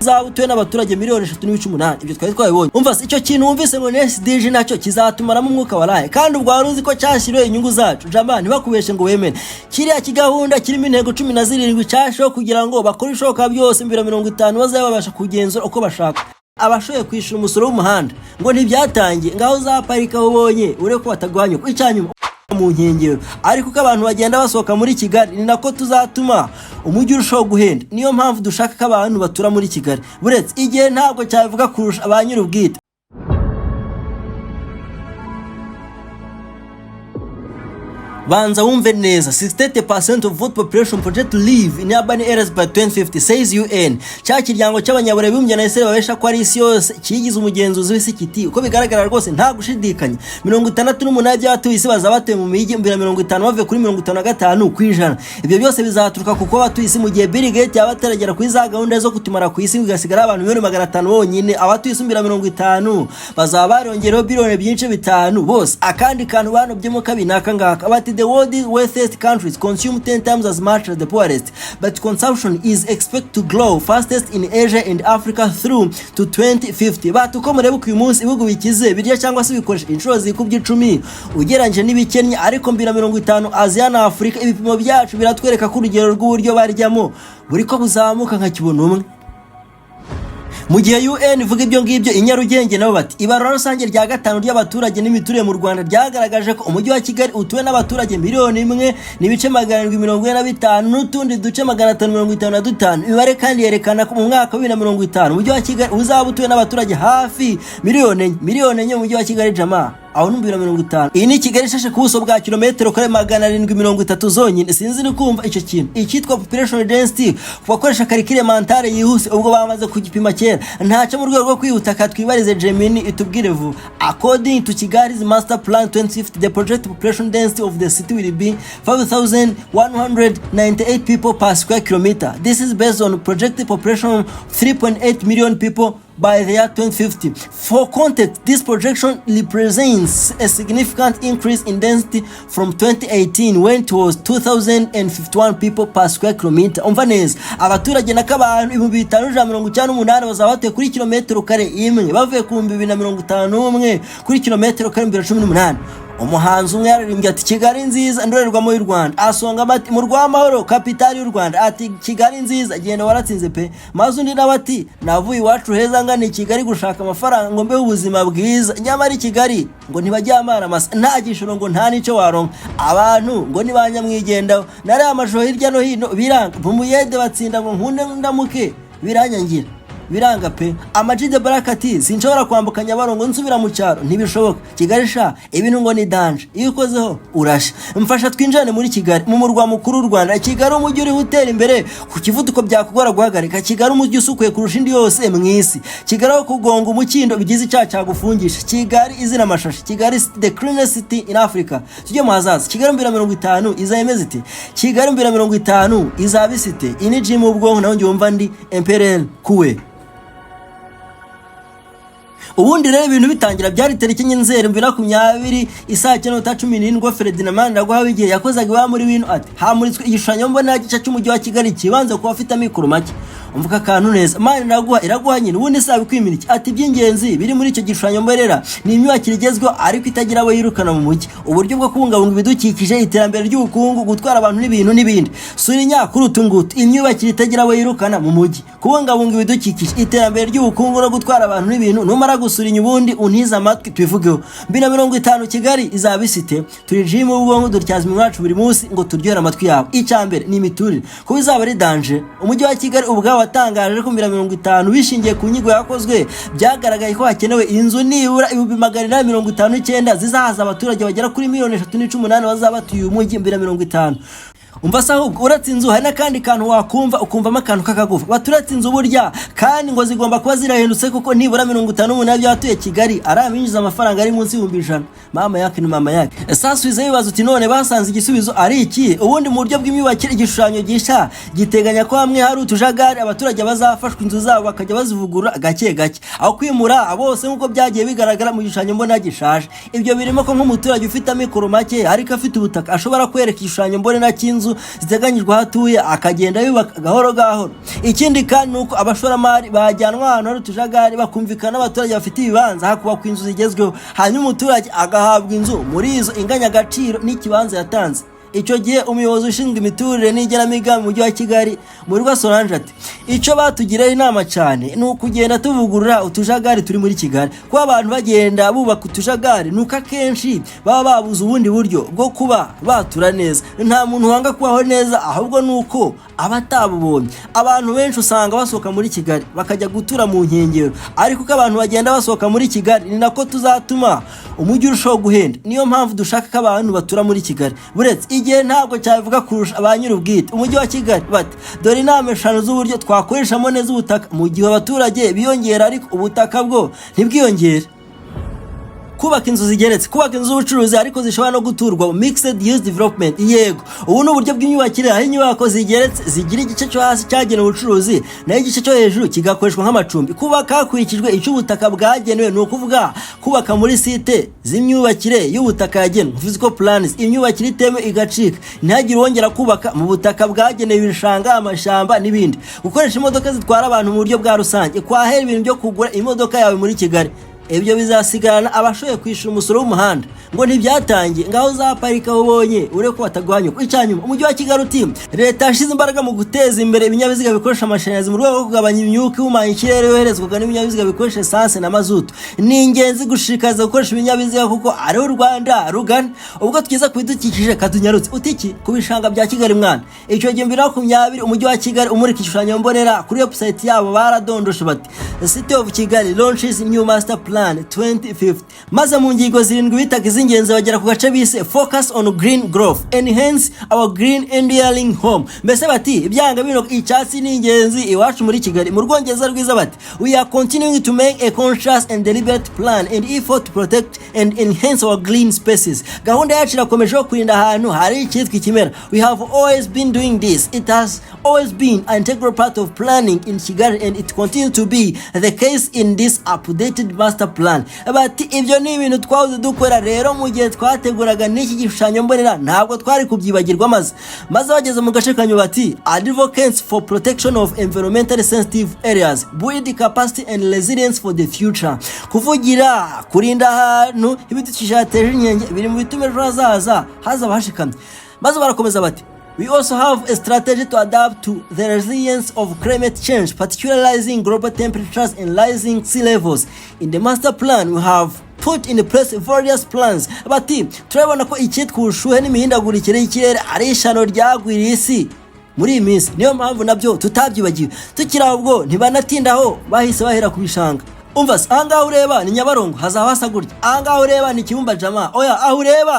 zabutuye n'abaturage miliyoni 3.8. Ibyo twari twabibonye. Umva se icyo kintu wumvise ngo SDG nacyo kizatumaramo umwuka waraye, kandi ubwo waruzi ko cyashyiriwe inyungu zacu. Jama ntibakubeshe ngo wemene. Kiriya kigahunda kirimo intego 17 cyasho kugira ngo bakore ishoka byose 50 bazabe babasha kugenzura uko bashaka. Abashoye kwishura umusoro w'umuhanda ngo ntibyatangiye, ngaho zaparika ubonye ure ko batagwanya icyanyuma mu nkengero, ariko ko abantu bagenda basohoka muri Kigali ni nako tuzatuma umujyi urushaho guhenda. Niyo mpamvu dushaka ko abantu batura muri Kigali, buretse igihe ntabwo cyavuga kurusha abanyiri ubwite. Banza wumve neza, 68% of world population project to live in urban areas by 2050 says UN. Cya kiryango cy'abanyaburayi b'umye na ese babesha ko ari isi yose kigize umugenzuzi w'isi kiti. Uko bigaragara rwose nta gushidikanya 68% by'abatuye isi bazabatuye mu mijyi 50 bave kuri 55%. Ibyo byose bizaturuka kuko abatuye isi mu gihe Bill Gates yabataragera kuri za gahunda zo kutumara ku isi bigasigara abantu 500 bonyine. Abatuye isi 50 bazaba barongereho billion byinshi bitanu bose. Akandi kantu bano byemo kabinaka ngaka bati the world's wealthiest countries consume 10 times as much as the poorest, but consumption is expected to grow fastest in Asia and Africa through to 2050. Batuko murebe ku munsi ibihugu bikize birya cyangwa se bikoresha inshuro zikubye 10 ugeranje n'ibikennye, ariko 50 Asia na Afrika ibipimo byacu biratwereka ko urugero rw'uburyo baryamo buri ko buzamuka nka kibono umwe. Mu gihe UN ivuga ibyo ngibyo, Inyarugenge nabo bati ibarura rusange rya 5 ry'abaturage n'imiturire mu Rwanda ryagaragaje ko umujyi wa Kigali utuwe n'abaturage miliyoni 1 n'ibice 745 n'utundi duce 555. Imibare kandi yerekana ko mu mwaka wa 2050 umujyi wa Kigali uzaba utuwe n'abaturage hafi miliyoni enye mu mujyi wa Kigali jama. Aho numbira 50. Iyi ni Kigali ishashe ku buso bwa kilometero kare 730 zonyine. Sinzi ni kumva icyo kintu. Icyitwa population density kubakoresha karikire mentale yihuse ubwo bamaze kugipima kera. Ntacyo mu rwego rwo kwihuta katwibarize Gemini itubwire vu. According to Kigali's master plan 2050, the projected population density of the city will be 5,198 people per square kilometer. This is based on projected population of 3.8 million people by the year 2050. For context, this projection represents a significant increase in density from 2018 when it was 2,051 people per square kilometer. Umva neza, abaturage n'akabantu 598 bazaba batuye kuri kilometero kare imwe bavuye ku 2051 kuri kilometero kare 2018. Umuhanzi umwe yaririmbye ati Kigali nziza ndorerwamo y'u Rwanda, asonga bati mu Rwamahoro kapitali y'u Rwanda, ati Kigali nziza genda waratsinze pe. Maze undi nawe ati navuye iwacu heza ngana Kigali gushaka amafaranga ngo mbe ubuzima bwiza, nyamara Kigali ngo ntibajyamara amasa nta gishoro ngo nta nico waronka, abantu ngo nibanyamwigendaho nari amajoro hirya no hino biranga bumuyede batsinda ngo nkunde ndamuke biranyangira biranga pe. Amajide Barakati sinshobora kwambuka Nyabarongo nsubira mu cyaro ntibishoboka. Kigali sha ibintu ngo ni danje, iyo ukozeho urasha. Mfasha twinjane muri Kigali mu murwa mukuru w'u Rwanda. Kigali umujyi uri hoteli imbere ku kivuduko byakugora guhagarika. Kigali umujyi usukuye kurusha indi yose mwisi. Kigali aho kugonga umukindo bigize icyaha cyagufungisha. Kigali izina amashashi. Kigali the cleanest city in Africa. Tujye mu hazaza. Kigali 2050 izayemeze iti Kigali 2050 izabisite iniji mu bwonko naho njyumva ndi Emperor kuwe. Ubundi rero ibintu bitangira byari tariki Nzeri 2020 isaa 9:17 Ferdinand Ndagwaho igihe yakozaga iwa muri wino ati hamuritswe igishushanyo mbona gica cy'umujyi wa Kigali kibanze kuba afite amikoro make. Umvuka kantu neza Imana iraguha nyine ubundi sabe kwimira iki ati by'ingenzi biri muri icyo gishushanyo mberera ni imyubakire igezweho ariko itagira abo yirukana mu mujyi, uburyo bwo kubungabunga ibidukikije, iterambere ry'ubukungu, gutwara abantu n'ibintu n'ibindi. Suri nyakuru tungutu imyubakire itagira abo yirukana mu mujyi, kubungabunga ibidukikije, iterambere ry'ubukungu no gutwara abantu n'ibintu. Numara gusurinya ubundi untiza amatwi twivugeho. 2050 Kigali izabisite turi jimu ubwonko dutyaza imwacu buri munsi ngo turyohera amatwi yabo. Icyambere ni imiturire ko bizaba ari danger. Umujyi wa Kigali ubwa watangaje ko 2050 bishingiye ku nyigo yakozwe byagaragaye ko hakenewe inzu nibura 159 zizahaza abaturage bagera kuri 3.8 bazabatuye umujyi 2050. Umva saho uratse inzu hari nakandi kantu wakumva ukumvamo akantu kakagufa. Baturatse inzu burya kandi ngo zigomba kuba zirahendutse kuko nibura 58 byatuye Kigali araminjiza amafaranga ari munsi y'ibihumbi 100. Mama yake ni mama yake. Sasa wize bibazo uti none basanze igisubizo ari iki? Ubundi mu buryo bw'imyubakire igishushanyo gisha giteganya ko hamwe hari utujagari abaturage bazafashwa inzu zabo bakajya bazivugura gake gake aho kwimura bose nkuko byagiye bigaragara mu gishushanyo mbona gishaje. Ibyo birimo ko nk'umuturage ufite amikoro make ariko afite ubutaka ashobora kwereka igishushanyo mbone na kinzu inzu ziteganyijwe hatuye akagenda yubaka gahoro gahoro. Ikindi kandi nuko abashoramari bajyanwa ahantu hari utujagari bakumvikana n'abaturage bafite ibibanza hakubakwa inzu zigezweho, hanyuma umuturage agahabwa inzu muri izo inganya agaciro n'ikibanza yatanze. Icyo gihe umuyobozi ushinzwe imiturire n'igenamigambi mu mujyi wa Kigali Murwa Solange ati icyo batugiraho inama cyane ni ukugenda tuvugurura utujagari turi muri Kigali, kuba abantu bagenda bubaka utujagari nuko akenshi baba babuze ubundi buryo bwo kuba batura neza. Nta muntu wanga kubaho neza, ahubwo nuko abatabubonye. Abantu benshi usanga basohoka muri Kigali bakajya gutura mu nkengero, ariko ko abantu bagenda basohoka muri Kigali ni nako tuzatuma umujyi urushaho guhenda. Niyo mpamvu dushaka ko abantu batura muri Kigali. Buretse igihe ntabwo cyavuga kurusha abanyirubwite umujyi wa Kigali bati dore inama 5 z'uburyo twakoreshamo neza ubutaka mu gihe abaturage biyongera ariko ubutaka bwo ntibwiyongere. Kubaka inzu zigeretse, kubaka inzu z'ubucuruzi ariko zishobora no guturwa, mixed use development. Yego, ubu ni uburyo bw'imyubakire aho inyubako zigeretse zigira igice cyo hasi cyagenewe ubucuruzi naho igice cyo hejuru kigakoreshwa nk'amacumbi. Kubaka hakurikijwe icyo ubutaka bwagenewe, ni ukuvuga kubaka muri site z'imyubakire y'ubutaka yagenwe physical plans, imyubakire iteme igacika, ntihagire wongera kubaka mu butaka bwagenewe ibishanga, amashamba n'ibindi. Gukoresha imodoka zitwara abantu mu buryo bwa rusange, kwahera ibintu byo kugura imodoka yawe muri Kigali, ibyo bizasigarana abashoye kwishura umusoro w'umuhanda ngo ntibyatangiye ngaho zaparika ubonye ure ko batagwanyuka. Icyanyuma umujyi wa Kigali uti leta yashize imbaraga mu guteza imbere ibinyabiziga bikoresha amashanyarazi mu rwego rwo kugabanya imyuka ihumanya ikirere yoherezwaga n'ibinyabiziga bikoresha essence na mazutu. Ni ingenzi gushishikariza gukoresha ibinyabiziga kuko ari u Rwanda rugana. Ubwo twiza kubidukikije katunyarutse utiki ku bishanga bya Kigali mwana. Icyo gihe 2020 umujyi wa Kigali umurika igishushanyo mbonera kuri website yabo baradondoshe bati The City of Kigali launches new master plan 2050. Maze mu ngingo 7 bitaga izingenzi bagera ku gace bise focus on green growth, enhance our green enduring home. Mbese bati ibyanga bino icyatsi ni ingenzi iwacu muri Kigali. Mu Rwongereza rwiza bati we are continuing to make a conscious and deliberate plan and effort to protect and enhance our green spaces. Gahunda yacu irakomeje kurinda ahantu hari icyitwa ikimera. We have always been doing this. It has always been an integral part of planning in Kigali and it continues to be the case in this updated master plan. Bati ibyo ni ibintu twavuze dukora rero mu gihe twateguraga n'iki gishushanyo mbonera ntabwo twari kubyibagirwa. maze bageze mu gace kanyu bati advocates for protection of environmentally sensitive areas, build capacity and resilience for the future. Kuvugira kurinda ahantu ibidukikije hateje inkenge biri mu bituma ejo hazaza hazaba hashikamye. Maze barakomeza bati we also have a strategy to adapt to the resilience of climate change, particularly rising global temperatures and rising sea levels. In the master plan, we have put in place various plans. Bati turabona ko icyitwa ubushuhe n'imihindagurikire y'ikirere ari ishano ryagwiriye isi muri iyi minsi. Niyo mpamvu nabyo tutabyibagiwe. Tukiri ahubwo ntibanatindaho bahise bahera ku bishanga. Umva ahangaho ureba ni Nyabarongo hazaba hasa gutya, ahangaho ureba ni Kibumba Jama, oya aho ureba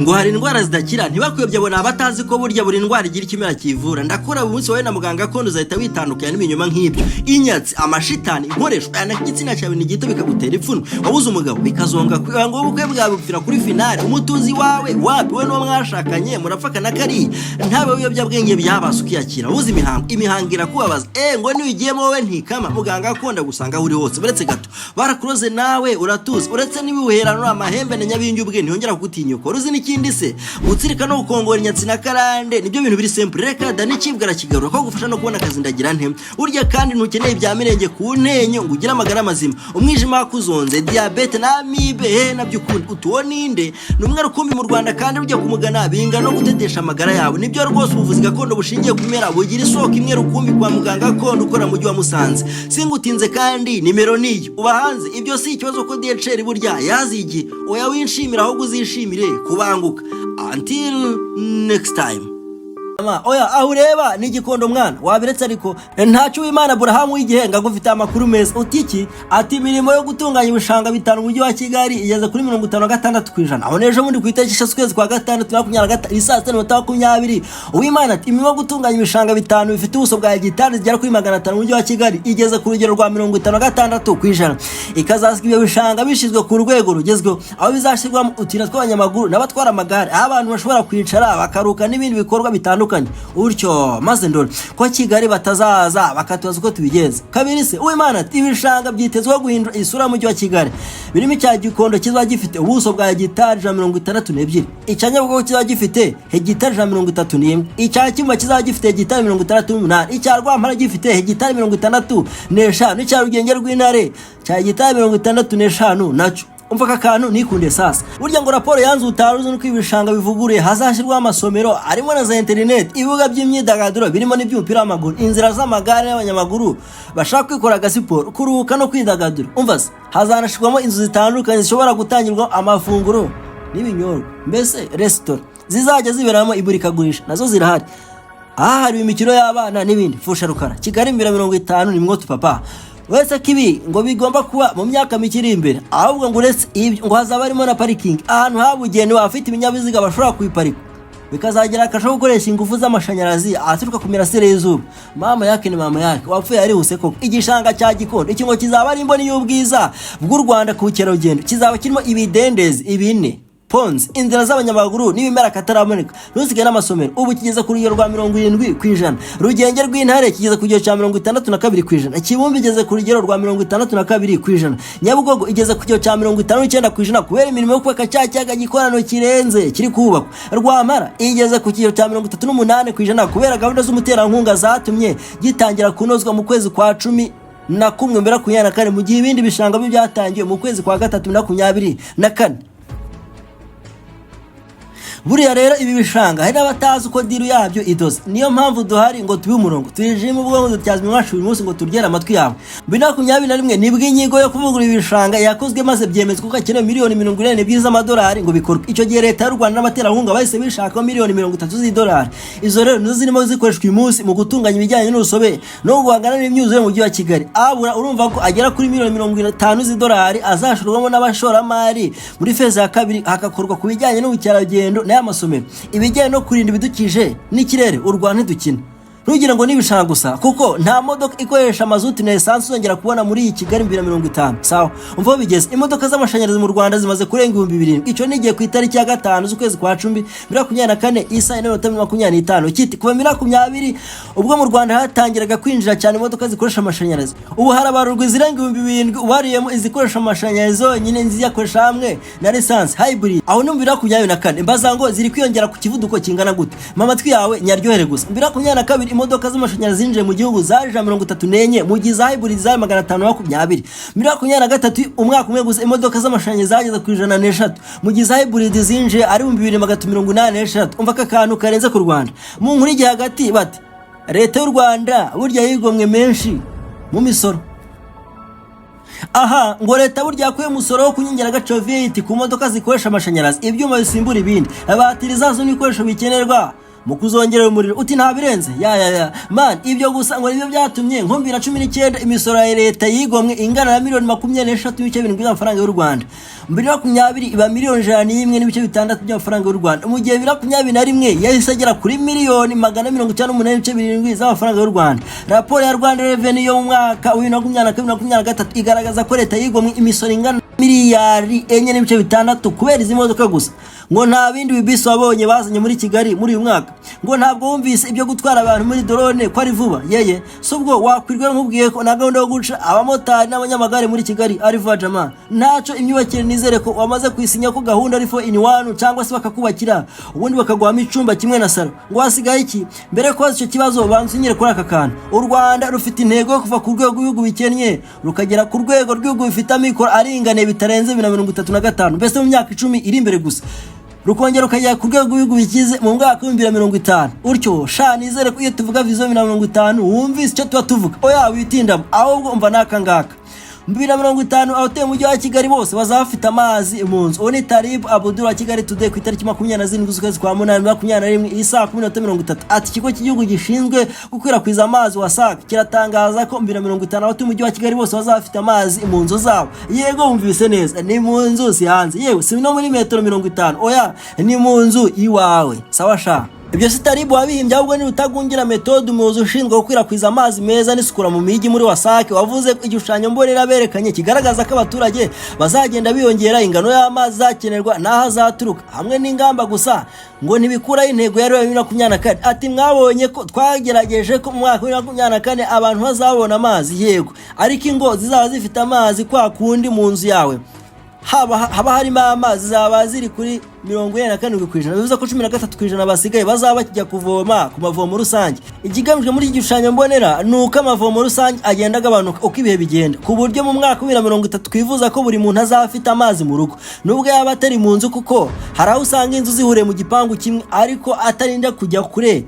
ngo hari indwara zidakira. Ntibakuyobye bona abatazi ko burya buri ndwara igira ikimera kivura. Ndakora umunsi wawe na muganga kondo uzahita witandukanya n'ibinyoma nk'ibyo. Inyatsi, amashitani, inkoresho n'igitsina cyawe ni gito bikagutera ipfunwe. Wabuze umugabo bikazonga kwanga ubukwe bwawe bupfira kuri finale. Umutuzi wawe wapi we no mwashakanye murapfakana kari ntabe uyobya bwenge byabasa ukiyakira. Wabuze imihangira kubabaza ngo ni ugiyemo wowe ntikama. Muganga konda gusanga uri hose buretse gato barakuroze nawe uratuze. Uretse nibiwuherano amahembe na nyabingi ubwe ntiyongera kugutinyuka. Uruzi n'ikindi se gutsirika no gukongora inyatsi na karande nibyo bintu biri simple. Reka da n'ikibwara kigarura ko gufasha no kubona akazi ndagira nte. Urya kandi ntukeneye bya mirenge ku ntenyo ngo ugire amagara mazima. Umwijima wakuzonze, diabete na amibe nabyo ukundi utuoninde numwe rukumbi mu Rwanda kandi ujya kumugana binga no gutetesha amagara yawe. Nibyo rwose ubuvuzi gakondo bushingiye kumera bugira isoko imwe rukumbi kwa muganga gakondo ukora mu mujyi wa Musanze. Singutinze kandi nimero niyo ubahanze. Ibyo si ikibazo ko DHL burya yazigi oya winshimira aho guzishimire kubanguka. Until next time. Oya aho ureba ni Gikondo mwana wabiretse ariko ntacyo Imana Abrahamu w'igihe ngagufite amakuru meza. Utiki ati imirimo yo gutunganya ibishanga 5 mu mujyi wa Kigali igeze kuri 56%. Aho nejo mundi kwitekisha kwezi kwa gatanu 2023 isasa 2020 Uwimana ati imirimo yo gutunganya ibishanga 5 bifite ubuso bwa hegitari zigera kuri 500 mu mujyi wa Kigali igeze ku rugero rwa 56%. Ikazasika ibyo bishanga bishizwe ku rwego rugezweho aho bizashirwa utira tw'abanyamaguru n'abatwara amagare aho abantu bashobora kwicara bakaruka n'ibindi bikorwa bitandukanye. zitandukanye utyo maze ndore ko Kigali batazaza bakatubaza uko tubigenza. Kabiri se Uwimana ati ibishanga byitezwe guhindura isura mu mujyi wa Kigali birimo icya Gikondo kizaba gifite ubuso bwa hegitari 62, icya Nyabugogo kizaba gifite hegitari 31, icya Kimba kizaba gifite hegitari 68, icya Rwampara gifite hegitari 65, icya Rugenge rw'Intare cya hegitari 65 nacyo. Umva kakantu nikunde sasa. Burya ngo raporo yanzu utaruzi nuko ibishanga bivugure hazashirwa amasomero arimo na za internet, ibibuga by'imyidagaduro birimo n'iby'umupira w'amaguru, inzira z'amagare y'abanyamaguru bashaka kwikora gasiporo, kuruhuka no kwidagadura. Umva se hazanashirwamo inzu zitandukanye zishobora gutangirwa amafunguro n'ibinyobwa, mbese restaurant zizajya ziberamo iburikagurisha nazo zirahari. Hari imikino y'abana n'ibindi. Fusha Rukara Kigali 50 ni mwoto papa. Wese kibi ngo bigomba kuba mu myaka mikiri imbere, ahubwo ngo uretse ibyo ngo hazaba harimo na parking ahantu habugenewe afite ibinyabiziga bashobora kwiparika, bikazagira akasho gukoresha ingufu z'amashanyarazi aturuka ku mirasire y'izuba. Mama yake ni mama yake wapfuye arihuse koko. Igishanga cya Gikondo iki ngo kizaba ari imboni y'ubwiza bw'u Rwanda ku bukerarugendo, kizaba kirimo ibidendezi ibine, ponds, inzira z'abanyamaguru n'ibimera kataraboneka, nuzige n'amasomero. Ubu kigeze ku rugero rwa 70%. Rugenge rw'Intare kigeze ku rugero cya 62%. Kibumbi igeze ku rugero rwa 62%. Nyabugogo igeze ku rugero cya 59% kubera imirimo yo kubaka cya cyaga gikorano kirenze kiri kubakwa. Rwampara igeze ku rugero cya 38% kubera gahunda z'umuterankunga zatumye gitangira kunozwa mu kwezi kwa 10 na kumwe mbere ku 24, mu gihe ibindi bishanga byatangiye mu kwezi kwa 3 na 24. Buriya rero ibi bishanga hari n'abatazi uko diru yabyo idoze. Niyo mpamvu duhari ngo tube umurongo, turijime ubwo dutyaza imwacu uyu munsi ngo turyera amatwi yabo. 2021 nibwo inyigo yo kuvugura ibishanga yakozwe maze byemezwa ko akeneye miliyoni 40 z'amadolari ngo bikorwe. Icyo gihe leta y'u Rwanda n'abaterankunga bahise bishaka miliyoni 30 z'idolari. Izo rero nizo zirimo zikoreshwa uyu munsi mu gutunganya ibijyanye n'urusobe no guhangana n'imyuzure mu mujyi wa Kigali. Abura urumva ko agera kuri miliyoni 50 z'idolari azashorwamo n'abashoramari muri feza ya kabiri, hakakorwa ku bijyanye n'ubukerarugendo n'amasomero, ibijyanye no kurinda ibidukije n'ikirere. U Rwanda ntidukina. Rugira ngo nibishanga gusa kuko nta modoka ikoresha mazuti na essence uzongera kubona muri iyi Kigali 2050. Sawa umva bigeze imodoka z'amashanyarazi mu Rwanda zimaze kurenga 2000. Icyo nigiye ku itariki ya 5 z'ukwezi kwa 10 2024 isa 2025 kiti kuva 2020 ubwo mu Rwanda hatangiraga kwinjira cyane imodoka zikoresha amashanyarazi. Ubu harabarurwa zirenga 2000 ubariyemo izikoresha amashanyarazi zonyine nziyakoresha hamwe na essence hybrid. Aho no 2024 mbaza ngo ziri kwiyongera ku kivuduko kingana gute. Mama twi yawe nyaryohere gusa. 2022 imodoka z'amashanyarazi zinjiye mu gihugu zaje 34 mu gihe hybrid za 520. 2023 umwaka umwe gusa imodoka z'amashanyarazi zageze ku 104 mu gihe hybrid zinjiye ari 2283. Umva kakantu karenze ku Rwanda mu nkuru igihe hagati bati leta y'u Rwanda burya yigomwe menshi mu misoro. Aha ngo leta burya yakuye umusoro wo kunyongera gaco VAT ku modoka zikoresha amashanyarazi, ibyuma bisimbura ibindi, abatiri zazo n'ibikoresho bikenerwa mu kuzongera umuriro. Uti nta birenze ya man ibyo gusa ngo nibyo byatumye nko 2019 imisoro ya leta yigomwe ingana na miliyoni 23.7 by'amafaranga y'u Rwanda. 2020 iba miliyoni 101.6 by'amafaranga y'u Rwanda, mu gihe 2021 yahise agera kuri miliyoni 198.7 z'amafaranga y'u Rwanda. Raporo ya Rwanda Revenue yo mu mwaka wa 2022 igaragaza ko leta yigomwe imisoro ingana miliyari 4.6 kubera izi modoka gusa. Ngo nta bindi bibisi wabonye bazanye muri Kigali muri uyu mwaka. Ngo ntabwo wumvise ibyo gutwara abantu muri drone ko ari vuba. Yeye subwo wakwirwe nkubwiye ko na gahunda yo guca abamotari n'abanyamagare muri Kigali ari vuba jama. Naco imyubakire nizere ko wamaze kwisinya ko gahunda ari 4-in-1 cyangwa se bakakubakira ubundi bakaguha icumba kimwe na salo. Ngo wasigaye iki mbere ko icyo kibazo bansunyire kuri aka kantu. U Rwanda rufite intego yo kuva ku rwego rw'ibihugu bikennye rukagera ku rwego rw'ibihugu bifite amikoro aringane bitarenze 2035. Mbese mu myaka 10 iri imbere gusa rukongera ukajya ku rwego rw'ibihugu bikize mu mwaka wa 2050. Utyo sha nizere ko iyo tuvuga vision 2050 wumvise icyo tuba tuvuga. Oya witindamo ahubwo umva nakangaka 2050 abatuye mu mujyi wa Kigali bose bazafite amazi mu nzu. Oni Talib Abdul wa Kigali Today ku itariki 27 z'ukwezi kwa 8 2021 isa 10:30 ati ikigo cy'igihugu gishinzwe gukwirakwiza amazi WASAC kiratangaza ko 2050 abatuye mu mujyi wa Kigali bose bazafite amazi mu nzu zabo. Yego wumvise neza ni mu nzu si hanze, yewe si no muri metero 50. Oya ni mu nzu iwawe. Sawa sha. Ibyo Sitaribu wabihimbye ahubwo ni Rutagungira Methode, umuyobozi ushinzwe gukwirakwiza amazi meza n'isukura mu mijyi muri Wasake, wavuze igishushanyo mbonera berekanye kigaragaza ko abaturage bazagenda biyongera ingano y'amazi zakenerwa n'aho azaturuka hamwe n'ingamba gusa ngo ntibikuraho intego ya 2024. Ati mwabonye ko twagerageje ko mu mwaka wa 2024 abantu bazabona amazi, yego, ariko ingo zizaba zifite amazi kwa kundi mu nzu yawe haba harimo amazi zaba ziri kuri 47%, bivuze ko 13% basigaye bazaba bakijya kuvoma ku mavomo rusange. Ikigamijwe muri iki gishushanyo mbonera ni uko amavomo rusange agenda agabanuka uko ibihe bigenda, ku buryo mu mwaka wa 2030 twifuza ko buri muntu azafite amazi mu rugo, nubwo yaba atari mu nzu, kuko hari aho usanga inzu zihuriye mu gipangu kimwe ariko atarinda kujya kure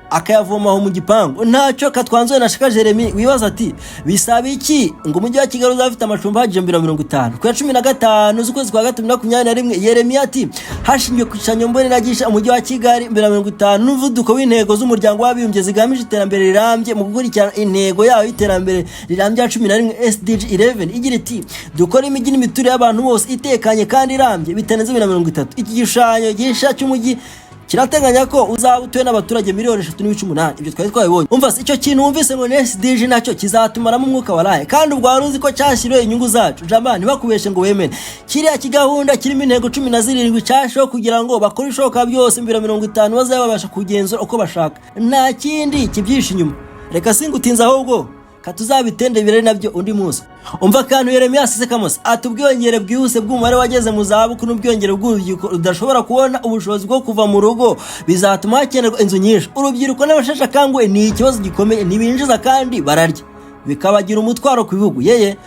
akayavomaho mu gipangu. Ntacyo Katwanzuye na Shaka Jeremy wibaza ati bisaba iki ngo umujyi wa Kigali uzafite amacumbi hagije 50? Ku ya 15 z'ukwezi kwa 2021 Yeremiya ati hashingiwe ku gishushanyo mbonera gisha umujyi wa Kigali 2050 n'umuvuduko w'intego z'umuryango w'abibumbye zigamije iterambere rirambye mu gukurikirana intego yawo y'iterambere rirambye ya 11 SDG 11 igira iti dukora imijyi n'imiturire y'abantu bose itekanye kandi irambye bitarenze 2030. Iki gishushanyo gisha cy'umujyi kirateganya ko uzaba utuye n'abaturage 3.8. Ibyo twari twabibonye. Umva icyo kintu wumvise ngo SDG nacyo kizatumaramo umwuka waraye, kandi ubwo waruzi ko cyashyiriwe inyungu zacu. Jamani ntibakubeshe ngo wemene kiriya kigahunda kirimo intego 17 cyasho kugira ngo bakore ishoka byose 2050 bazaba babasha kugenzura uko bashaka, nta kindi kibyisha inyuma. Reka singutinza ahubwo katuzabitende birari nabyo undi munsi. Umva kantu Yeremiya Sekamosa atubwiyongere bwihuse bw'umubare wageze mu zabukuru n'ubwiyongere bw'urubyiruko rudashobora kubona ubushobozi bwo kuva mu rugo bizatuma hakenerwa inzu nyinshi. Urubyiruko n'abasheshe akanguhe ni ikibazo gikomeye, ntibinjiza kandi bararya bikabagira umutwaro ku bihugu yeye,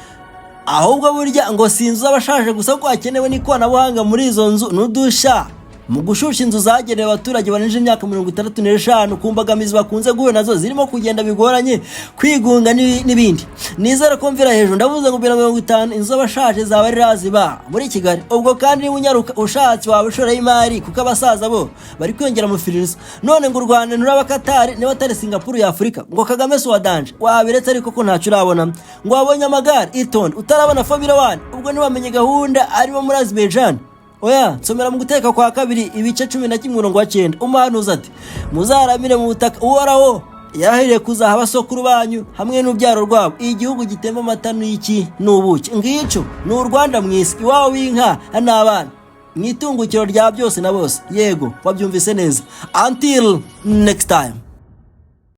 ahubwo burya ngo sinzu abashaje gusa ko hakenewe n'ikoranabuhanga muri izo nzu n'udusha mu gushusha inzu zagenewe abaturage barengeje imyaka 65 ku mbogamizi bakunze guhura nazo zirimo kugenda bigoranye kwigunga n'ibindi. Nizera ko mvira hejuru ndavuze ngo 2050 inzu abashaje zaba ari raziba muri Kigali. Ubwo kandi niba unyaruka ushatse wabishora imari kuko abasaza bo bari kwiyongera mu firirizo. None ngo u Rwanda n'abakatari niba atari Singapore ya Afrika ngo Kagame so wadanje wabiretse, ariko ko ntacyo urabona ngo wabonye amagare itonde utarabona Formula 1. Ubwo niwamenye gahunda aribo muri Azerbaijan. Oya nsomera mu guteka kwa kabiri ibice 11:9 umuhanuzi ati muzaramire mu butaka uhoraho yarahiriye kuzaha abasokuru banyu hamwe n'ubyaro rwabo igihugu gitemba amata n'iki n'ubuki. Ngico ni u Rwanda mwisi iwawe w'inka n'abana mwitungukiro rya byose na bose. Yego wabyumvise neza. Until next time.